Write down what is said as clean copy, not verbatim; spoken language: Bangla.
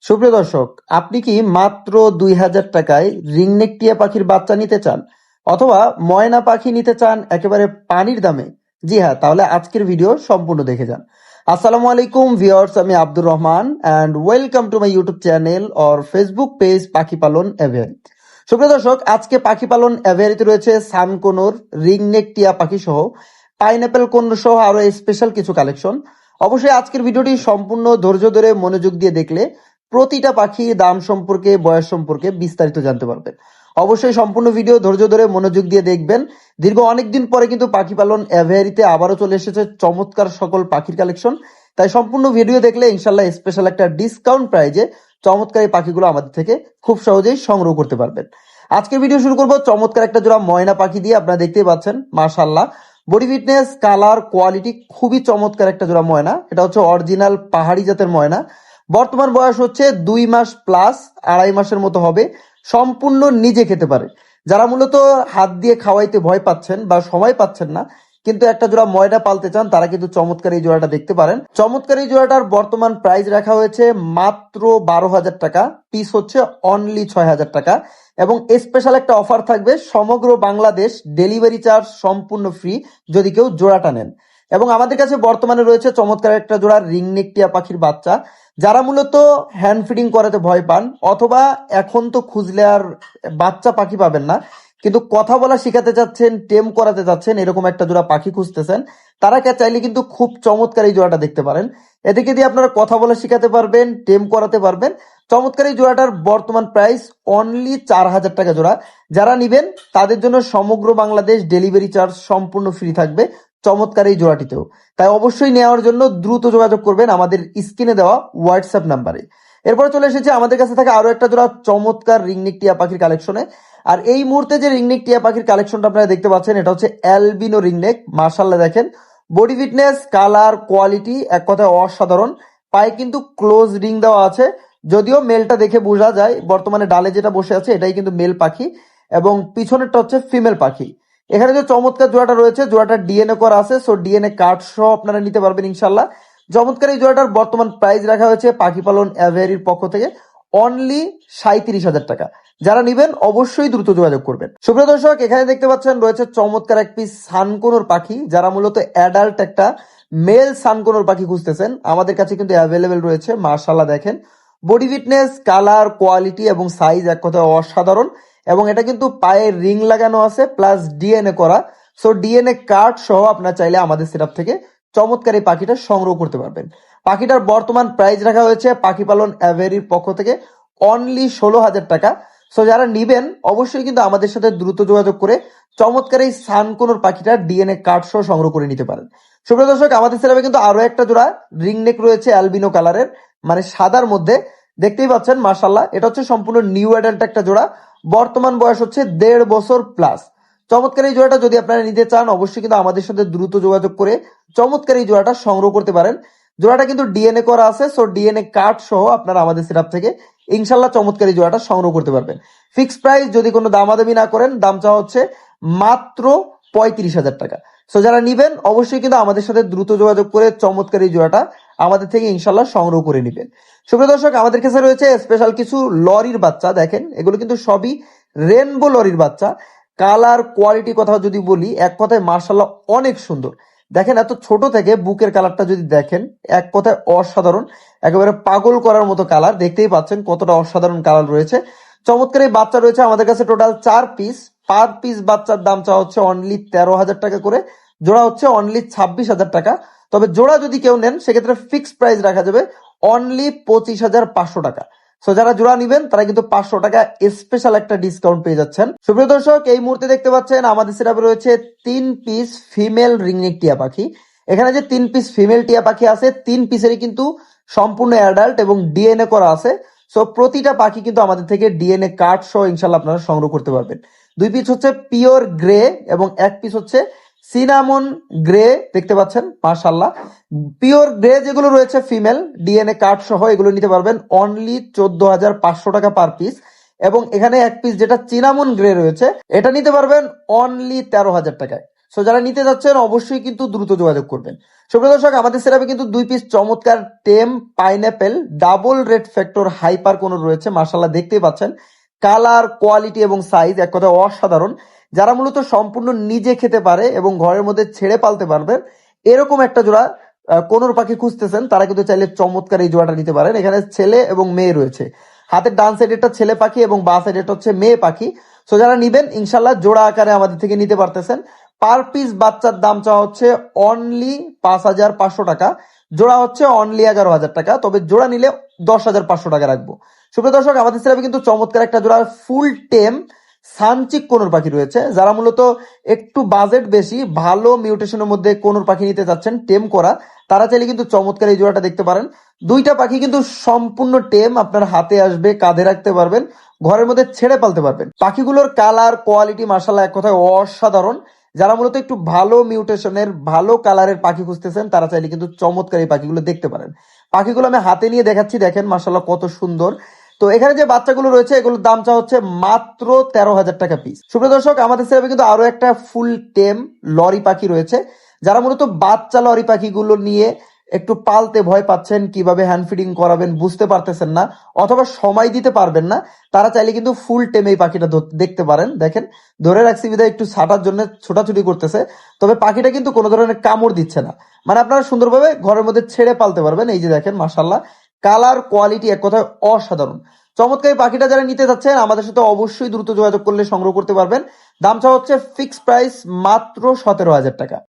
সুপ্রিয় দর্শক, আপনি কি মাত্র ২,০০০ টাকায় রিংনেক টিয়া পাখির বাচ্চা নিতে চান অথবা ময়না পাখি নিতে চান একেবারে পানির দামে? জি হ্যাঁ, তাহলে আজকের ভিডিও সম্পূর্ণ দেখে যান। আসসালামু আলাইকুম ভিউয়ার্স, আমি Abdur Rahman and welcome to my YouTube channel or Facebook page পাখি পালন এভিয়ারি। সুপ্রিয় দর্শক, আজকে পাখি পালন এভিয়ারিতে রয়েছে সানকোনোর রিংনেক টিয়া পাখি সহ পাইনাপেল কোনোর সহ আরো স্পেশাল কিছু কালেকশন। অবশ্যই আজকের ভিডিওটি সম্পূর্ণ ধৈর্য ধরে মনোযোগ দিয়ে দেখলে প্রতিটা পাখির দাম সম্পর্কে, বয়স সম্পর্কে বিস্তারিত জানতে পারবেন। অবশ্যই সম্পূর্ণ ভিডিও ধৈর্য ধরে মনোযোগ দিয়ে দেখবেন। দীর্ঘ অনেকদিন পরে কিন্তু পাখি পালন এভিয়ারিতে আবারও চলে এসেছে চমৎকার সকল পাখির কালেকশন। তাই সম্পূর্ণ ভিডিও দেখলে ইনশাল্লাহ স্পেশাল একটা ডিসকাউন্ট প্রাইজে চমৎকার এই পাখিগুলো আমাদের থেকে খুব সহজেই সংগ্রহ করতে পারবেন। আজকের ভিডিও শুরু করবো চমৎকার একটা জোড়া ময়না পাখি দিয়ে। আপনারা দেখতেই পাচ্ছেন, মাশাআল্লাহ, বডি ফিটনেস, কালার, কোয়ালিটি খুবই চমৎকার একটা জোড়া ময়না। এটা হচ্ছে অরিজিনাল পাহাড়ি জাতের ময়না। বর্তমান বয়স হচ্ছে 2 মাস প্লাস, 2.5 মাসের মতো হবে। সম্পূর্ণ নিজে খেতে পারে। যারা মূলত হাত দিয়ে খাওয়াইতে ভয় পাচ্ছেন বা সময় পাচ্ছেন না, কিন্তু একটা জোড়া ময়না পালতে চান, তারা কিন্তু চমৎকার এই জোড়াটা দেখতে পারেন। চমৎকার এই জোড়াটার বর্তমান প্রাইস রাখা হয়েছে মাত্র 12,000 টাকা, পিস হচ্ছে অনলি 6,000 টাকা। এবং স্পেশাল একটা অফার থাকবে, সমগ্র বাংলাদেশ ডেলিভারি চার্জ সম্পূর্ণ ফ্রি যদি কেউ জোড়াটা নেন। এবং আমাদের কাছে বর্তমানে রয়েছে চমৎকার একটা জোড়া রিংনেক টিয়া পাখির বাচ্চা। যারা মূলত হ্যান্ড ফিডিং করাতে ভয় পান অথবা এখন তো খুঁজলে আর বাচ্চা পাখি পাবেন না, কিন্তু কথা বলা শিখাতে চাচ্ছেন, টেম করাতে চাচ্ছেন, এরকম একটা জোড়া পাখি খুঁজতেছেন, তারা চাইলে কিন্তু খুব চমৎকার এই জোড়াটা দেখতে পারেন। এদিকে দিয়ে আপনারা কথা বলা শিখাতে পারবেন, টেম করাতে পারবেন। চমৎকার এই জোড়াটার বর্তমান প্রাইস অনলি 4,000 টাকা জোড়া। যারা নিবেন তাদের জন্য সমগ্র বাংলাদেশ ডেলিভারি চার্জ সম্পূর্ণ ফ্রি থাকবে চমৎকার এই জোড়াটিতেও। তাই অবশ্যই নেওয়ার জন্য দ্রুত যোগাযোগ করবেন আমাদের স্ক্রিনে দেওয়া হোয়াটসঅ্যাপ নাম্বারে। এরপরে চলে এসেছে আমাদের কাছে থাকা আরো একটা জোড়া চমৎকার রিংনেক টিয়া পাখির কালেকশনে। আর এই মুহূর্তে যে রিংনেক টিয়া পাখির কালেকশনটা আপনারা দেখতে পাচ্ছেন, এটা হচ্ছে অ্যালবিনো রিংনেক। মাশাআল্লাহ, দেখেন বডি ফিটনেস, কালার, কোয়ালিটি এক কথায় অসাধারণ। পায়ে কিন্তু ক্লোজ রিং দেওয়া আছে, যদিও মেলটা দেখে বোঝা যায়। বর্তমানে ডালে যেটা বসে আছে এটাই কিন্তু মেল পাখি এবং পিছনেরটা হচ্ছে ফিমেল পাখি। এখানে যে চমৎকার জোড়াটা রয়েছে, জোড়াটা ডিএনএ করা আছে, সো ডিএনএ কার্ড সহ আপনারা নিতে পারবেন ইনশাল্লাহ। চমৎকার এই জোড়াটার বর্তমান প্রাইস রাখা হয়েছে পাখি পালন এভিয়ারির পক্ষ থেকে অনলি 37,000 টাকা। যারা নিবেন অবশ্যই দ্রুত যোগাযোগ করবেন। সুপ্রিয় দর্শক, এখানে দেখতে পাচ্ছেন রয়েছে চমৎকার এক পিস সানকোনোর পাখি। যারা মূলত অ্যাডাল্ট একটা মেল সানকোনোর পাখি খুঁজতেছেন, আমাদের কাছে কিন্তু অ্যাভেলেবেল রয়েছে। মাশাআল্লাহ, দেখেন বডি ফিটনেস, কালার, কোয়ালিটি এবং সাইজ এক কথায় অসাধারণ। এবং এটা কিন্তু পায়ে রিং লাগানো আছে প্লাস ডিএনএ করা, সো ডিএনএ কার্ড সহ আপনার চাইলে আমাদের সেটআপ থেকে চমৎকার এই পাখিটা সংগ্রহ করতে পারবেন। পাখিটার বর্তমান প্রাইস রাখা হয়েছে পাখি পালন এভিয়ারির পক্ষ থেকে অনলি 16,000 টাকা। সো যারা নিবেন অবশ্যই কিন্তু আমাদের সাথে দ্রুত যোগাযোগ করে চমৎকার এই সানকোনোর পাখিটা ডিএনএ কার্ড সহ সংগ্রহ করে নিতে পারেন। সুপ্রিয় দর্শক, আমাদের সেটআপে কিন্তু আরো একটা জোড়া রিংনেক রয়েছে অ্যালবিনো কালারের, মানে সাদার মধ্যে। দেখতেই পাচ্ছেন মাশাআল্লাহ, এটা হচ্ছে সম্পূর্ণ নিউ অ্যাডাল্ট একটা জোড়া। বর্তমান বয়স হচ্ছে 1.5 বছর প্লাস। চমৎকার এই জোড়াটা যদি আপনারা নিতে চান অবশ্যই কিন্তু আমাদের সাথে দ্রুত যোগাযোগ করে চমৎকার এই জোড়াটা সংগ্রহ করতে পারেন। জোড়াটা কিন্তু ডিএনএ করা আছে, সো ডিএনএ কার্ড সহ আপনারা আমাদের সেটআপ থেকে ইনশাল্লাহ চমৎকার এই জোড়াটা সংগ্রহ করতে পারবেন। ফিক্স প্রাইস যদি কোনো দামাদামি না করেন, দাম চাওয়া হচ্ছে মাত্র 35,000 টাকা। সো যারা নিবেন অবশ্যই কিন্তু আমাদের সাথে দ্রুত যোগাযোগ করে চমৎকার এই জোড়াটা আমাদের থেকে ইনশাল্লাহ সংগ্রহ করে নিবেন। সুপ্রিয় দর্শক, আমাদের কাছে রয়েছে স্পেশাল কিছু লরির বাচ্চা। দেখেন এগুলো কিন্তু সবই রেনবো লরির বাচ্চা। কালার, কোয়ালিটি কথা যদি বলি, এক কথায় মার্শাল্লাহ অনেক সুন্দর। দেখেন এত ছোট থেকে বুকের কালারটা যদি দেখেন, এক কথায় অসাধারণ, একেবারে পাগল করার মতো কালার। দেখতেই পাচ্ছেন কতটা অসাধারণ কালার রয়েছে। চমৎকার এই বাচ্চা রয়েছে আমাদের কাছে টোটাল 4 পিস। পার পিস বাচ্চার দাম চাওয়া হচ্ছে অনলি 13,000 টাকা করে, জোড়া হচ্ছে অনলি 26,000 টাকা। তবে জোড়া যদি কেউ নেন সেক্ষেত্রে ফিক্সড প্রাইস রাখা যাবে অনলি 25,500 টাকা। সো যারা জোড়া নিবেন তারা কিন্তু 500 টাকা স্পেশাল একটা ডিসকাউন্ট পেয়ে যাচ্ছেন। সুপ্রিয় দর্শক, এই মুহূর্তে দেখতে পাচ্ছেন আমাদের সেটআপে রয়েছে 3 পিস ফিমেল রিংনেক টিয়া পাখি। এখানে যে 3 পিস ফিমেল টিয়া পাখি আছে, 3 পিসেরই কিন্তু সম্পূর্ণ অ্যাডাল্ট এবং ডিএনএ করা আছে। সো প্রতিটা পাখি কিন্তু আমাদের থেকে ডিএনএ কার্ড সহ ইনশাল্লাহ আপনারা সংগ্রহ করতে পারবেন। 2 পিস হচ্ছে পিওর গ্রে এবং 1 পিস হচ্ছে সিনামন গ্রে। দেখতে পাচ্ছেন মাশাআল্লাহ, পিওর গ্রে যেগুলো রয়েছে ফিমেল ডিএনএ কার্ড সহ এগুলো নিতে পারবেন অনলি 14,500 টাকা পার পিস। এবং এখানে 1 পিস যেটা চিনামন গ্রে রয়েছে এটা নিতে পারবেন অনলি 13,000 টাকায়। সো যারা নিতে যাচ্ছেন অবশ্যই কিন্তু দ্রুত যোগাযোগ করবেন। সুপ্রিয় দর্শক, আমাদের সেরাপে কিন্তু 2 পিস চমৎকার টেম pineapple double red factor hyper কোন রয়েছে, মাশাআল্লাহ দেখতেই পাচ্ছেন। কালার, কোয়ালিটি এবং সাইজ এক কথায় অসাধারণ। যারা মূলত সম্পূর্ণ নিজে খেতে পারে এবং ঘরের মধ্যে ছেড়ে পালতে পারবেন এরকম একটা জোড়া কোনোর পাখি খুঁজতেছেন, তারা কিন্তু চাইলে চমৎকার এই জোড়াটা নিতে পারেন। এখানে ছেলে এবং মেয়ে রয়েছে। হাতের ডান সাইডেরটা ছেলে পাখি এবং বাঁ সাইডেরটা হচ্ছে মেয়ে পাখি। সো যারা নিবেন ইনশাল্লাহ জোড়া আকারে আমাদের থেকে নিতে পারতেছেন। পার পিস বাচ্চার দাম চাওয়া হচ্ছে অনলি 5,500 টাকা, জোড়া হচ্ছে অনলি 11,000 টাকা। তবে জোড়া নিলে 10,500 টাকা রাখবো। সুপ্রিয় দর্শক, আমাদের সেরাপে কিন্তু চমৎকার একটা জোড়া ফুল টেম সানচিক কোনোর পাখি রয়েছে। যারা মূলত একটু বাজেট বেশি, ভালো মিউটেশনের মধ্যে কোনোর পাখি নিতে চাচ্ছেন টেম করা, তারা চাইলে কিন্তু চমৎকার এই জোড়াটা দেখতে পারেন। দুইটা পাখি কিন্তু সম্পূর্ণ টেম, আপনার হাতে আসবে, কাঁধে রাখতে পারবেন, ঘরের মধ্যে ছেড়ে পালতে পারবেন। পাখিগুলোর কালার, কোয়ালিটি মাশাআল্লাহ এক কথায় অসাধারণ। যারা মূলত একটু ভালো মিউটেশনের, ভালো কালারের পাখি খুঁজতেছেন, তারা চাইলে কিন্তু চমৎকার এই পাখিগুলো দেখতে পারেন। পাখিগুলো আমি হাতে নিয়ে দেখাচ্ছি, দেখেন মাশাআল্লাহ কত সুন্দর। তো এখানে যে বাচ্চাগুলো রয়েছে এগুলোর দাম চা হচ্ছে মাত্র 13,000 টাকা পিস। সুপ্রিয় দর্শক, আমাদের সেরাপে কিন্তু আরো একটা ফুল টেম লরি পাখি রয়েছে। যারা মূলত বাচ্চা লরি পাখিগুলো নিয়ে একটু পালতে ভয় পাচ্ছেন, কিভাবে হ্যান্ড ফিডিং করাবেন বুঝতে পারতেছেন না, অথবা সময় দিতে পারবেন না, তারা চাইলে কিন্তু ফুল টেম এই পাখিটা দেখতে পারেন। দেখেন ধরে রাখছি বিধায় একটু ছাটার জন্য ছোটাছুটি করতেছে, তবে পাখিটা কিন্তু কোনো ধরনের কামড় দিচ্ছে না। মানে আপনারা সুন্দরভাবে ঘরের মধ্যে ছেড়ে পালতে পারবেন। এই যে দেখেন মাশাআল্লাহ, কালার, কোয়ালিটি এক কথায় অসাধারণ। চমৎকার এই পাখিটা যারা নিতে যাচ্ছেন আমাদের সাথে অবশ্যই দ্রুত যোগাযোগ করলে সংগ্রহ করতে পারবেন। দাম চা হচ্ছে ফিক্সড প্রাইস মাত্র 17,000 টাকা।